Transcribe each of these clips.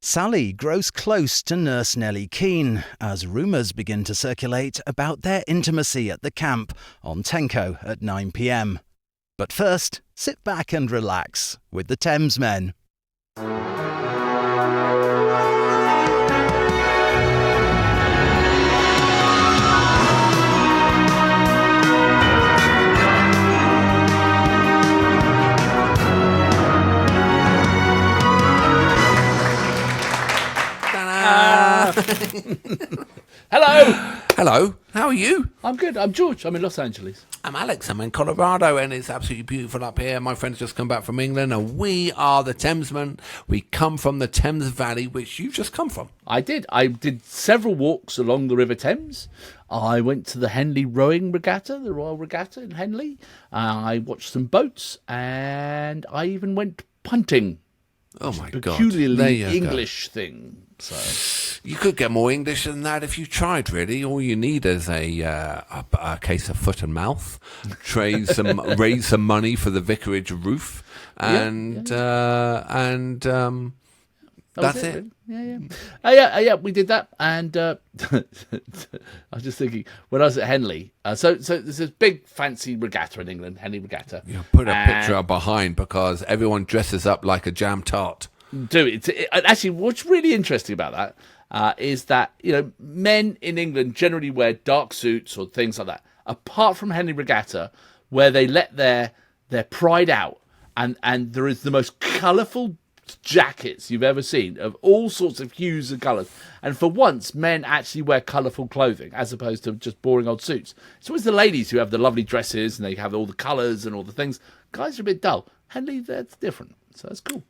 Sally grows close to Nurse Nellie Keane as rumours begin to circulate about their intimacy at the camp on Tenko at 9 p.m. But first, sit back and relax with the Thamesmen. Hello, how are you? I'm good. I'm George. I'm in Los Angeles. I'm Alex. I'm in Colorado, and it's absolutely beautiful up here. My friend's just come back from England, and we are the Thamesmen. We come from the Thames Valley, which you've just come from. I did several walks along the River Thames. I went to the Henley Rowing Regatta, the Royal Regatta in Henley. I watched some boats, and I even went punting. Oh my God! Peculiarly English thing. So you could get more English than that if you tried. Really, all you need is a case of foot and mouth, raise some money for the vicarage roof, and that's it. Really. Yeah. We did that, and I was just thinking when I was at Henley. So there's this big fancy regatta in England, Henley Regatta. You put a picture up behind because everyone dresses up like a jam tart. Actually, what's really interesting about that is that men in England generally wear dark suits or things like that. Apart from Henley Regatta, where they let their pride out, and there is the most colourful jackets you've ever seen of all sorts of hues and colours. And for once, men actually wear colourful clothing as opposed to just boring old suits. It's always the ladies who have the lovely dresses and they have all the colours and all the things. Guys are a bit dull. Henley, that's different. So that's cool.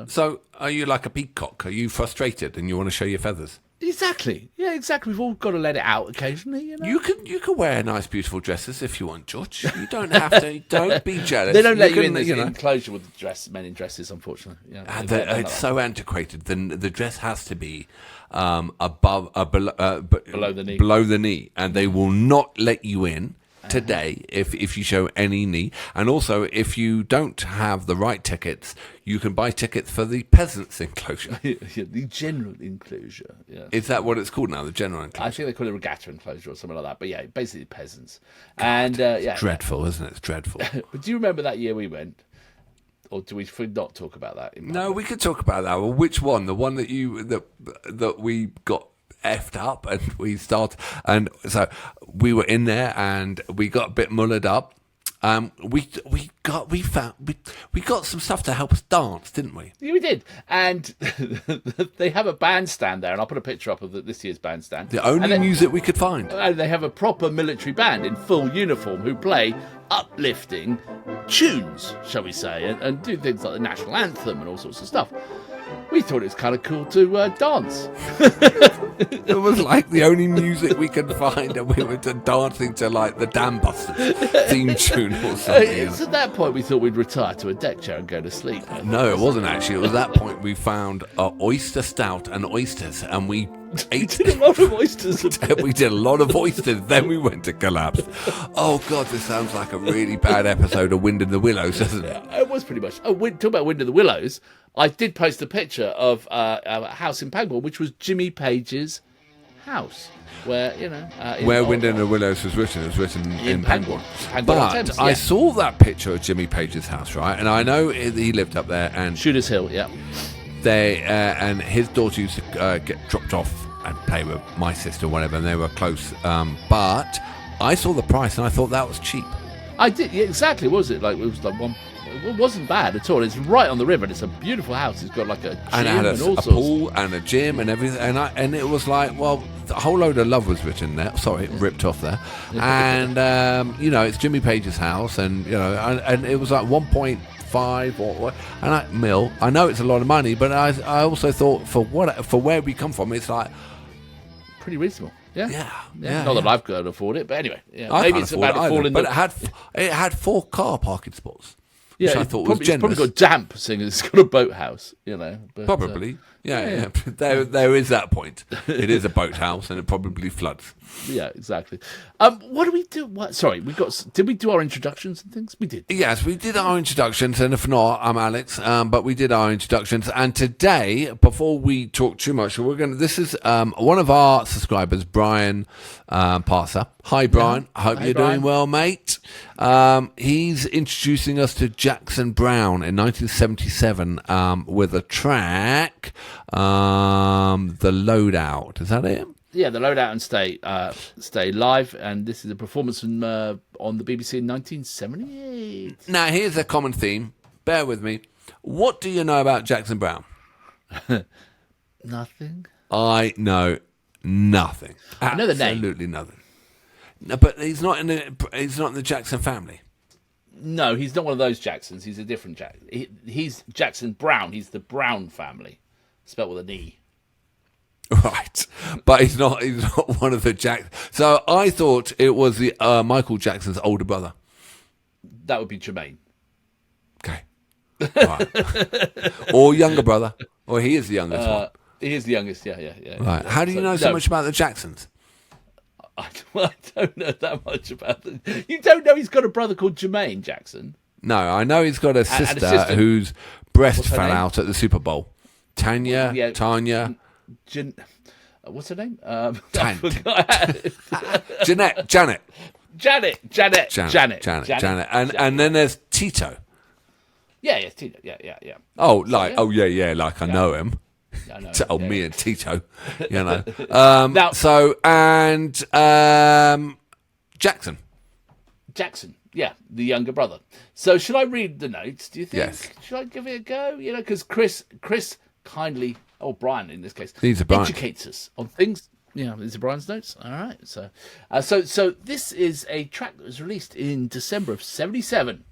So are you like a peacock? Are you frustrated and you want to show your feathers? Exactly. Yeah, exactly. We've all got to let it out occasionally. You can wear nice, beautiful dresses if you want, George. You don't have to. Don't be jealous. They don't let you in the enclosure with the men in dresses, unfortunately. It's so antiquated. The dress has to be below the knee, and they will not let you in today if you show any knee. And also, if you don't have the right tickets, you can buy tickets for the peasants enclosure. The general enclosure. Yeah. Is that what it's called now? The general enclosure. I think they call it regatta enclosure or something like that. But yeah, basically peasants. God, and it's dreadful, isn't it? It's dreadful. But do you remember that year we went? Or do we not talk about that? No, we could talk about that. Well, which one? The one that we got effed up and we started, and so we were in there and we got a bit mullered up. We got some stuff to help us dance, didn't we? Yeah, we did. And they have a bandstand there, and I'll put a picture up of this year's bandstand. The only music we could find. And they have a proper military band in full uniform who play uplifting tunes, shall we say, and do things like the national anthem and all sorts of stuff. We thought it was kind of cool to dance. It was like the only music we could find, and we were dancing to like the Dam Busters theme tune or something. So at that point, we thought we'd retire to a deck chair and go to sleep. No, it wasn't actually. It was that point we found oyster stout and oysters, and we ate. We did a lot of oysters. We did a lot of oysters. Then we went to collapse. Oh God, this sounds like a really bad episode of Wind in the Willows, doesn't it? It was pretty much. Talk about Wind in the Willows. I did post a picture of a house in Pangbourne, which was Jimmy Page's house, where where Wind in the Willows was written. It was written in Pangbourne. But I saw that picture of Jimmy Page's house, right? And I know he lived up there. And Shooters Hill, yeah. They and his daughter used to get dropped off and play with my sister, or whatever, and they were close. But I saw the price and I thought that was cheap. I did, yeah, exactly. What was it like? It was like one. It wasn't bad at all. It's right on the river, and it's a beautiful house. It's got like a gym and it had a pool and a gym and everything. And it was like, well, a whole load of love was written there. Sorry, ripped off there. And it's Jimmy Page's house, and and it was like 1.5 mil. I know it's a lot of money, but I also thought for where we come from, it's like pretty reasonable. Yeah. Yeah. Not that I've got to afford it, but anyway, maybe it's about to fall in. But it had 4 car parking spots. Yeah, which I thought was generous. It's probably got damp, seeing as it's got a boathouse, But, probably. Yeah. There is that point. It is a boathouse, and it probably floods. Yeah, exactly. What do we do? Sorry, did we do our introductions and things? We did. Yes, we did our introductions, and if not, I'm Alex. But we did our introductions, and today, before we talk too much, this is one of our subscribers, Brian Parser. Hi, Brian. I hope you're doing well, mate. He's introducing us to Jackson Browne in 1977 with a track, "The Loadout." Is that it? Yeah, The Loadout and Stay Live, and this is a performance on the BBC in 1978. Now, here's a common theme. Bear with me. What do you know about Jackson Browne? Nothing. I know nothing. I know the name. Absolutely nothing. No, but he's not in the Jackson family. No, he's not one of those Jacksons. He's a different Jackson. He's Jackson Browne. He's the Browne family, spelled with an E. Right, but he's not one of the Jacksons. So I thought it was the Michael Jackson's older brother. That would be Jermaine. Okay, right. Or younger brother, or he is the youngest one. He is the youngest. Yeah. Right. How do you know so much about the Jacksons? I don't know that much about them. You don't know he's got a brother called Jermaine Jackson? No, I know he's got a sister whose breast fell out at the Super Bowl. Tanya. What's her name? Janet. And then there's Tito. Yeah, Tito. Yeah. Oh, like I know him. Yeah, I know. Tell me and Tito, you know. Now, Jackson, yeah, the younger brother. So should I read the notes, do you think? Yes. Should I give it a go? You know, because Chris kindly, Brian in this case, these are Brian. Educates us on things. Yeah, these are Brian's notes. All right. So this is a track that was released in December of 1977.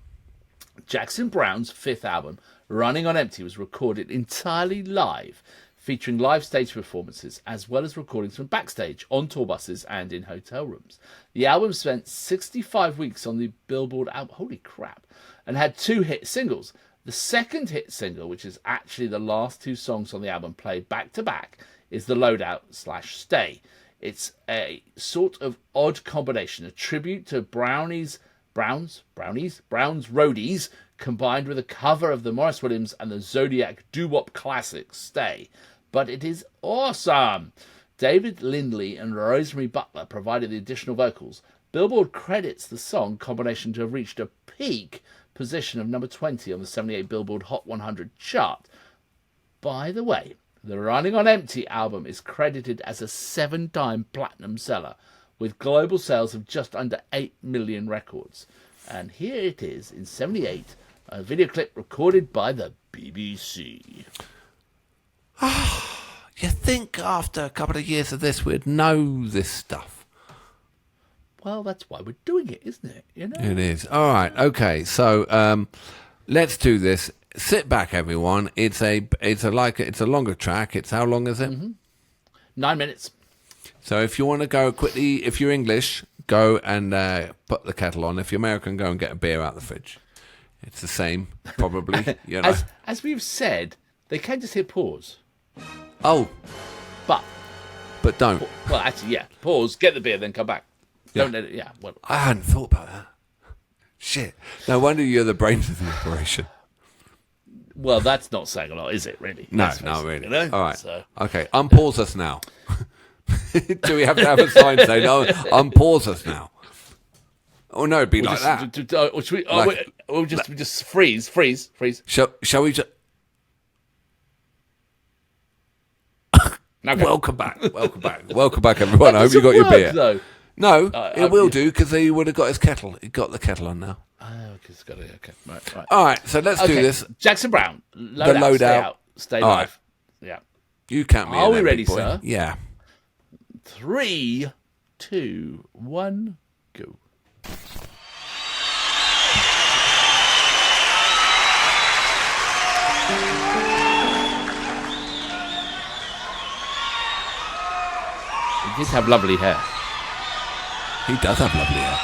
Jackson Browne's fifth album, Running on Empty, was recorded entirely live, featuring live stage performances as well as recordings from backstage, on tour buses and in hotel rooms. The album spent 65 weeks on the Billboard album, holy crap, and had 2 hit singles. The second hit single, which is actually the last 2 songs on the album played back to back, is The Loadout/Stay. It's a sort of odd combination, a tribute to Browne's Roadies, combined with a cover of the Morris Williams and the Zodiac doo-wop classic Stay. But it is awesome! David Lindley and Rosemary Butler provided the additional vocals. Billboard credits the song combination to have reached a peak position of number 20 on the 78 Billboard Hot 100 chart. By the way, the Running on Empty album is credited as a 7-time platinum seller, with global sales of just under 8 million records. And here it is in 1978, a video clip recorded by the BBC. You think after a couple of years of this we'd know this stuff? Well, that's why we're doing it, isn't it? You know? It is. All right. Okay. So let's do this. Sit back, everyone. It's a longer track. It's how long is it? 9 minutes. So if you want to go quickly, if you're English, go and put the kettle on. If you're American, go and get a beer out of the fridge. It's the same, probably. You know. As we've said, they can just hit pause. Oh. But don't. Well, actually, yeah. Pause, get the beer, then come back. Yeah. Don't let it, yeah. Well, I hadn't thought about that. Shit. No wonder you're the brains of the operation. Well, that's not saying a lot, is it, really? No, not really. You know? All right. So. Okay, unpause us now. Do we have to have a sign saying, no, unpause us now? Oh, no, it'd be like that. Or should we, just freeze. Shall we just... Okay. Welcome back, everyone. I hope you got your beer. Though. No, it will do, because he would have got his kettle. He got the kettle on now. Oh, it's got it. Okay, right. All right, so let's do this. Jackson Browne, Loadout, Stay All Live. Right. Yeah. You count me in. Are we there, ready, big boy. sir? Yeah. 3, 2, 1, go. He did have lovely hair. He does have lovely hair.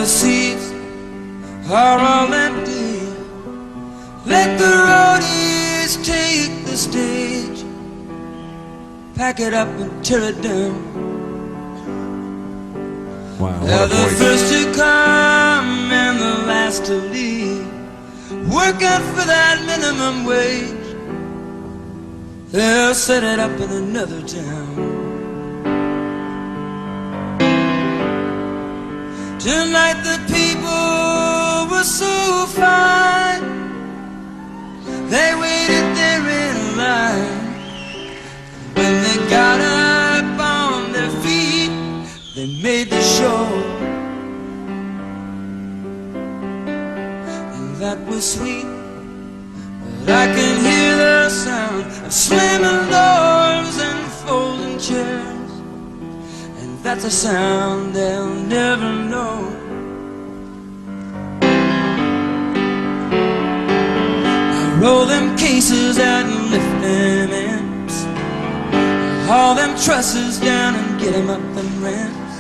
seats are all empty. Let the roadies take the stage. Pack it up and tear it down. Wow, They're what a the voice. first to come and the last to leave. Working for that minimum wage. They'll set it up in another town. Tonight the people were so fine. They waited there in line. When they got up on their feet, they made the show. And that was sweet. But I can hear the sound of slamming doors and folding chairs. And that's a sound they'll never know. I roll them cases out and lift them amps. Haul them trusses down and get them up them ramps.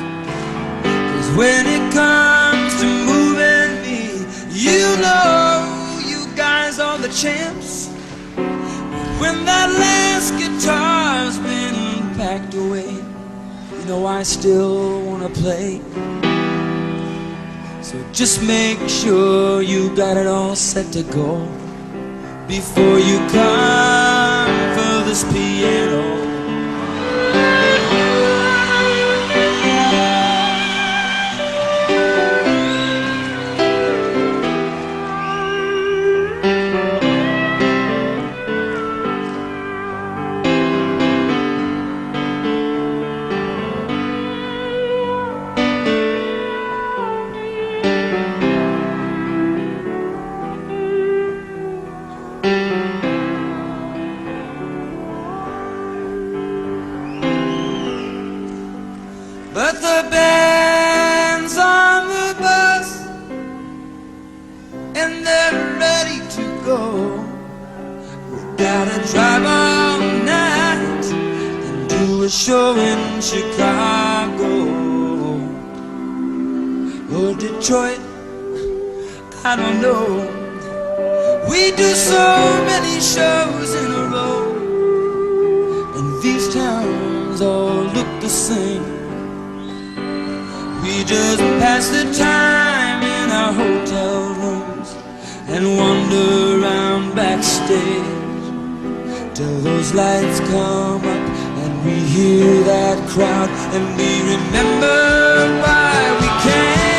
'Cause when it comes to moving me, you know you guys are the champs. When that last guitar's been packed away, you know I still wanna play. So just make sure you got it all set to go before you come for this piano. But the band's on the bus and they're ready to go. We've gotta drive all night and do a show in Chicago or Detroit, I don't know. We do so many shows in a row, and these towns all look the same. We just pass the time in our hotel rooms and wander around backstage till those lights come up and we hear that crowd and we remember why we came.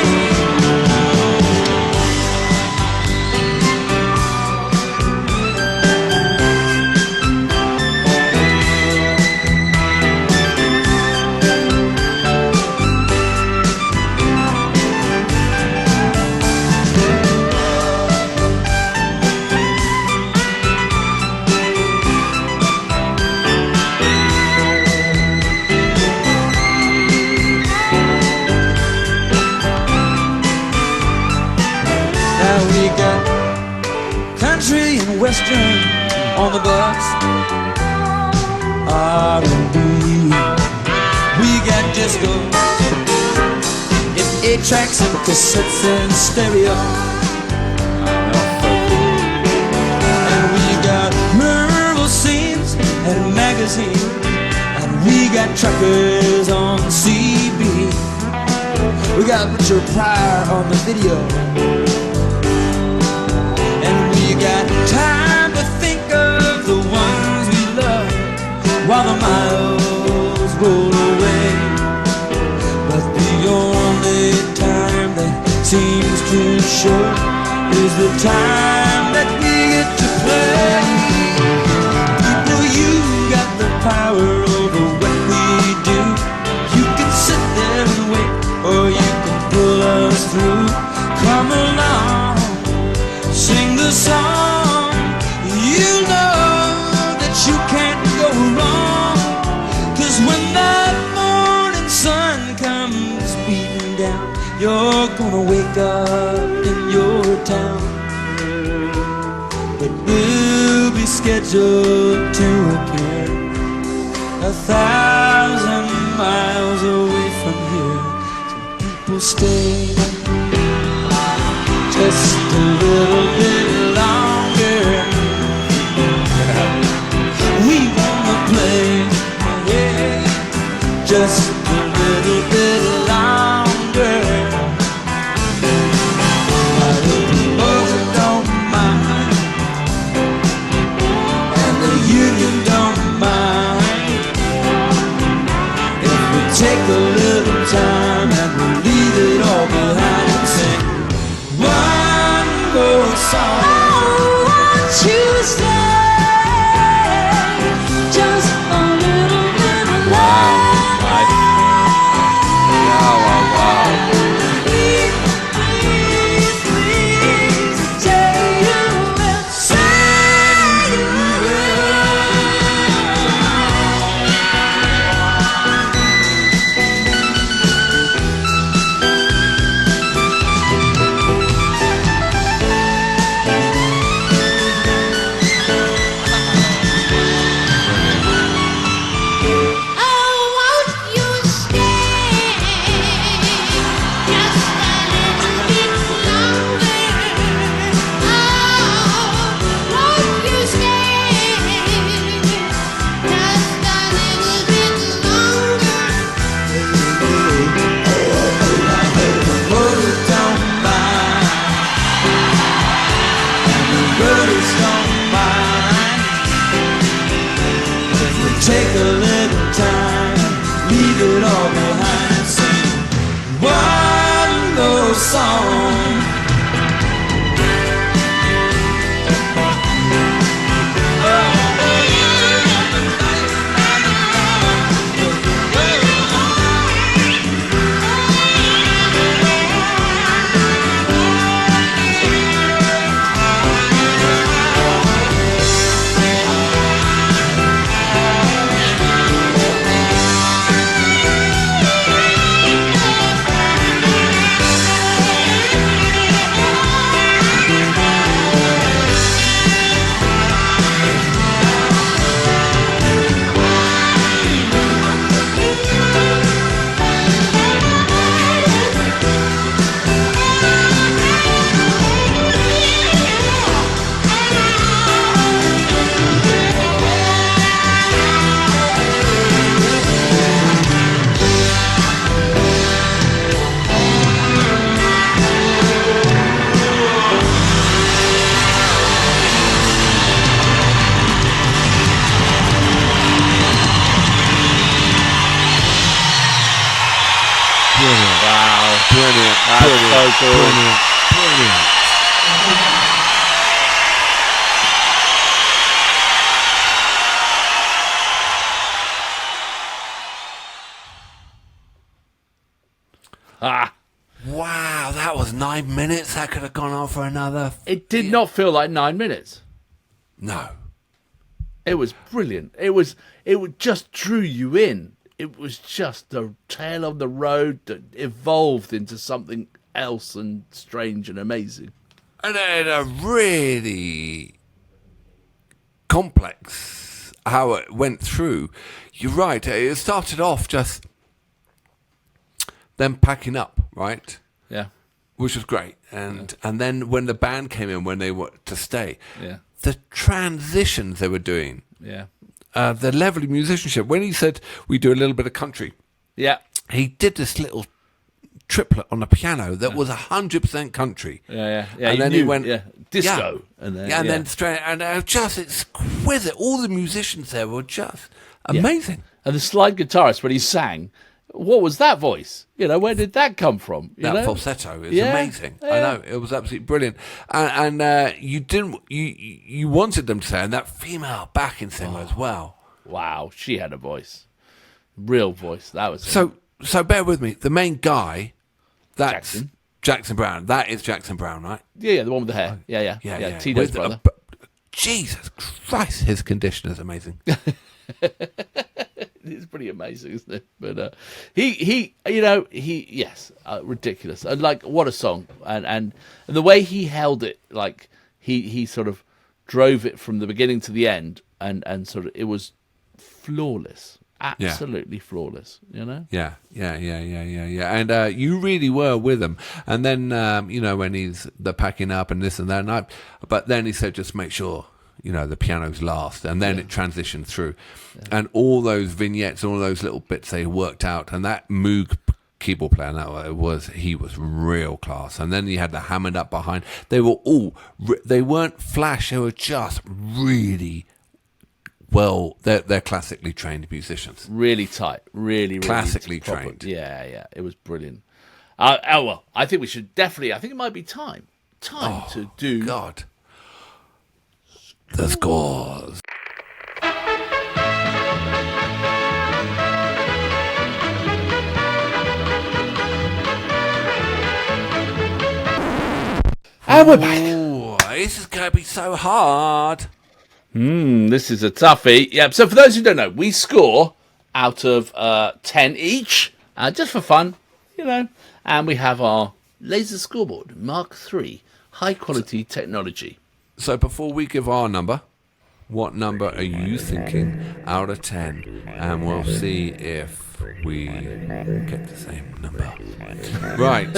We got country and western on the bus, R&B. We got disco, and 8 tracks and cassettes and stereo. And we got rural scenes and magazines, and we got truckers on CB. We got Richard Pryor on the video. We got time to think of the ones we love while the miles roll away. But the only time that seems too short is the time that we get to play. People, you got the power over what we do. You can sit there and wait, or you can pull us through. Come along, sing the song. You know that you can't go wrong. 'Cause when that morning sun comes beating down, you're gonna wake up in your town. But we'll be scheduled to appear 1,000 miles away from here. Some people stay a little bit longer. We wanna play, yeah, just a little bit longer. But the promoter don't mind, and the union don't mind, if we take a little time and we leave it all behind and sing one more song. Won't you stay just a little bit longer? Please, please, please, say you will, say you Oh, won't you stay just a little bit longer? Oh, won't you stay just a little bit longer? Promoters don't mind, and the brothers don't mind, if we take a little time, leave it all behind and sing one more song. Brilliant. That's so cool. Brilliant. Ah, Wow, that was 9 minutes. That could have gone on for another. it did not feel like 9 minutes. No. It was brilliant. It just drew you in. It was just the tale of the road that evolved into something else and strange and amazing. And then a really complex how it went through. You're right. It started off just them packing up, right? Yeah, Which was great. And then when the band came in, when they were to stay, yeah, the transitions they were doing, yeah, the level of musicianship. When he said we do a little bit of country, yeah, he did this little triplet on the piano that was 100% country. yeah. And you then knew, he went disco, and then and then straight, and just exquisite. All the musicians there were just amazing. And the slide guitarist, when he sang, what was that voice? You know, where did that come from? You That know? falsetto is Yeah, amazing. yeah. I know, it was absolutely brilliant. And you wanted them to say, and that female backing singer as well. Wow, she had a voice, real voice. That was So bear with me. The main guy, that's Jackson. Jackson Browne. That is Jackson Browne, right? yeah, the one with the hair. Yeah. Tito's With- brother. Jesus Christ, his condition is amazing. It's pretty amazing, isn't it? But yes, ridiculous. And like, what a song! And the way he held it, like he sort of drove it from the beginning to the end, and sort of it was flawless. absolutely flawless. You know. Yeah. And you really were with him. And then, when they're packing up and this and that. But then he said, just make sure, the piano's last. And then it transitioned through. Yeah. And all those vignettes, all those little bits they worked out. And that Moog keyboard player, he was real class. And then you had the Hammond up behind. They weren't flash. They were just really... Well, they're classically trained musicians. Really tight, really classically proper. trained. Yeah, it was brilliant. Well, I think we should definitely. I think it might be time to do. God, the scores. And we're back. Ooh, this is going to be so hard. This is a toughie. Yeah, so for those who don't know, we score out of 10 each, just for fun, and we have our laser scoreboard, Mark III, high quality technology. So before we give our number, what number are you thinking out of 10? And we'll see if we get the same number. Right,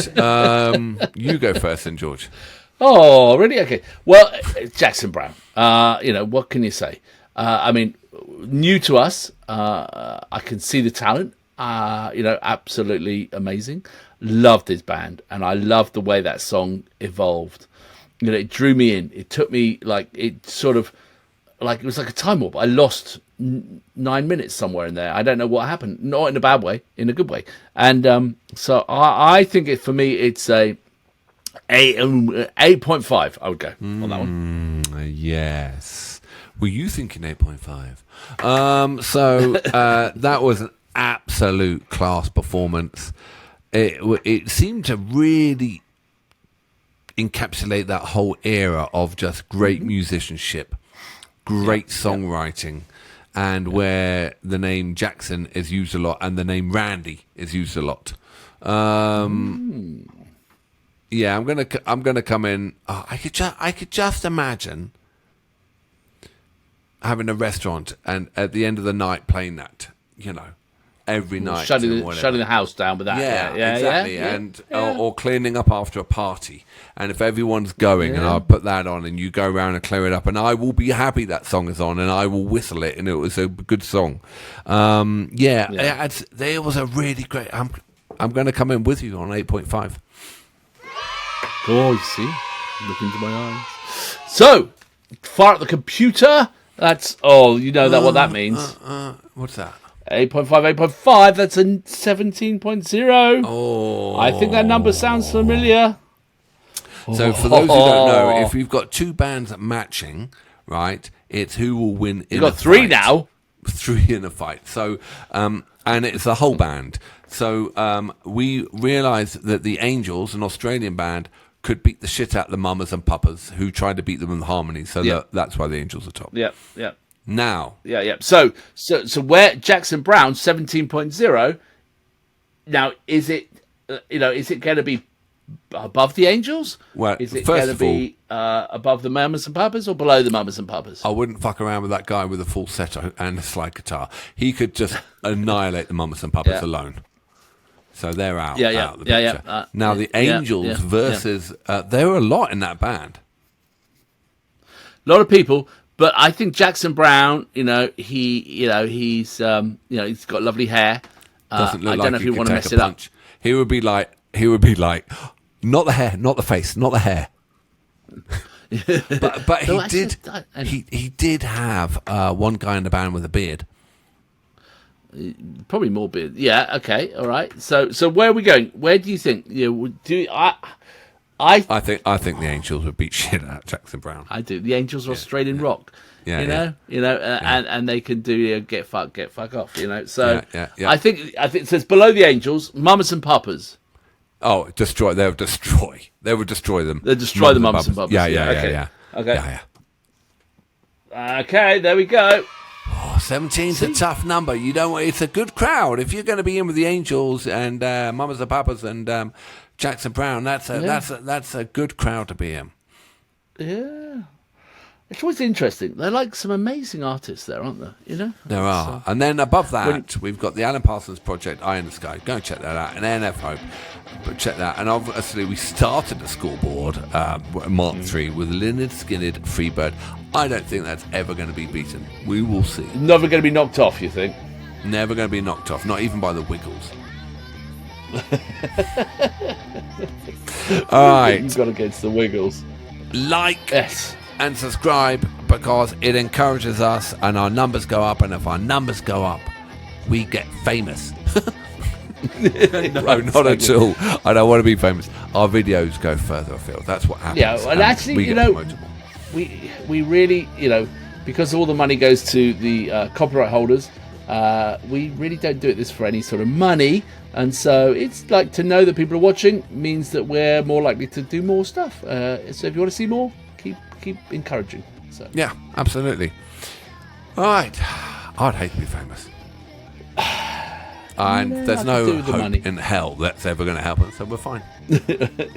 you go first then, George. Oh, really? Okay. Well, Jackson Browne. What can you say? New to us. I can see the talent. Absolutely amazing. Loved his band, and I loved the way that song evolved. It drew me in. It took me it was like a time warp. I lost 9 minutes somewhere in there. I don't know what happened. Not in a bad way, in a good way. And so I think for me, it's a 8.5. I would go on that one. Yes. Were you thinking 8.5? So that was an absolute class performance. It seemed to really encapsulate that whole era of just great musicianship, great songwriting, and where the name Jackson is used a lot and the name Randy is used a lot. Yeah, I'm gonna come in. I could just imagine having a restaurant and at the end of the night playing that, every night, shutting the house down with that. Yeah, exactly. And or cleaning up after a party. And if everyone's going, and I'll put that on, and you go around and clear it up, and I will be happy that song is on, and I will whistle it, and it was a good song. There was a really great. I'm going to come in with you on 8.5. Oh, you see? Look into my eyes. So, fire at the computer. That's, what that means. What's that? 8.5, that's a 17.0. Oh. I think that number sounds familiar. So, for those who don't know, if you've got two bands matching, right, it's who will win in a fight. You've got 3 now. 3 in a fight. So, and it's the whole band. So, we realised that the Angels, an Australian band, could beat the shit out of the Mamas and Papas, who tried to beat them in harmony. So that's why the Angels are top. Yeah. Now. Yeah. So where Jackson Browne 17.0. Now, is it going to be above the Angels? Well, is it going to be above the Mamas and Papas or below the Mamas and Papas? I wouldn't fuck around with that guy with a falsetto and a slide guitar. He could just annihilate the Mamas and Papas alone. So they're out. Out of the picture. Now the Angels versus there were a lot in that band. A lot of people, but I think Jackson Browne, he's got lovely hair. Doesn't look I like don't know if you want to mess a it punch. Up. He would be like, not the hair, not the face, not the hair. but he did have one guy in the band with a beard. Probably more beard. Yeah. Okay. All right. So where are we going? Where do you think? I think the Angels would beat shit out of Jackson Browne. I do. The Angels are Australian rock. And they can do get fuck off. So I think it says below the Angels, Mamas and Papas. Oh, destroy! They would destroy. They would destroy them. They destroy the Mamas and Papas. Yeah. Okay. Okay. There we go. 17's a tough number. It's a good crowd. If you're going to be in with the Angels and Mamas and Papas and Jackson Browne, that's a good crowd to be in. Yeah. It's always interesting. They're like some amazing artists there, aren't there? You know? There are. And then above that, we've got the Alan Parsons Project, Eye in the Sky. Go and check that out. And ANF Hope. But check that. And obviously, we started the scoreboard, Mark III, with Lynyrd Skynyrd, Freebird. I don't think that's ever going to be beaten. We will see. Never going to be knocked off, you think? Never going to be knocked off. Not even by the Wiggles. All right. You've got against the Wiggles. Like Yes. and subscribe because it encourages us and our numbers go up. And if our numbers go up, we get famous. No, not at all. I don't want to be famous. Our videos go further afield. That's what happens. Yeah, and actually, we you get know, promotable. we really, you know, because all the money goes to the copyright holders, we really don't do this for any sort of money. And so it's like to know that people are watching means that we're more likely to do more stuff. So if you want to see more, keep encouraging. So Yeah, absolutely. All right. I'd hate to be famous. And Yeah, there's I no could do with the hope money. in hell that's ever going to happen, so we're fine.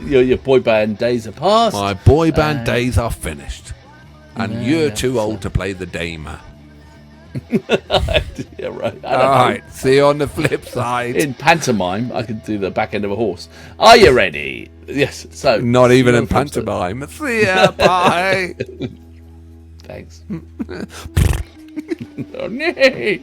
your boy band days are past. My boy band days are finished. And you're too so- old to play the damer. Yeah, right. I don't All know. right. See you on the flip side. In pantomime, I could do the back end of a horse. Are you ready? Yes. So Not even see you in on the flip side. pantomime. See ya. Bye. Thanks. Oh, no.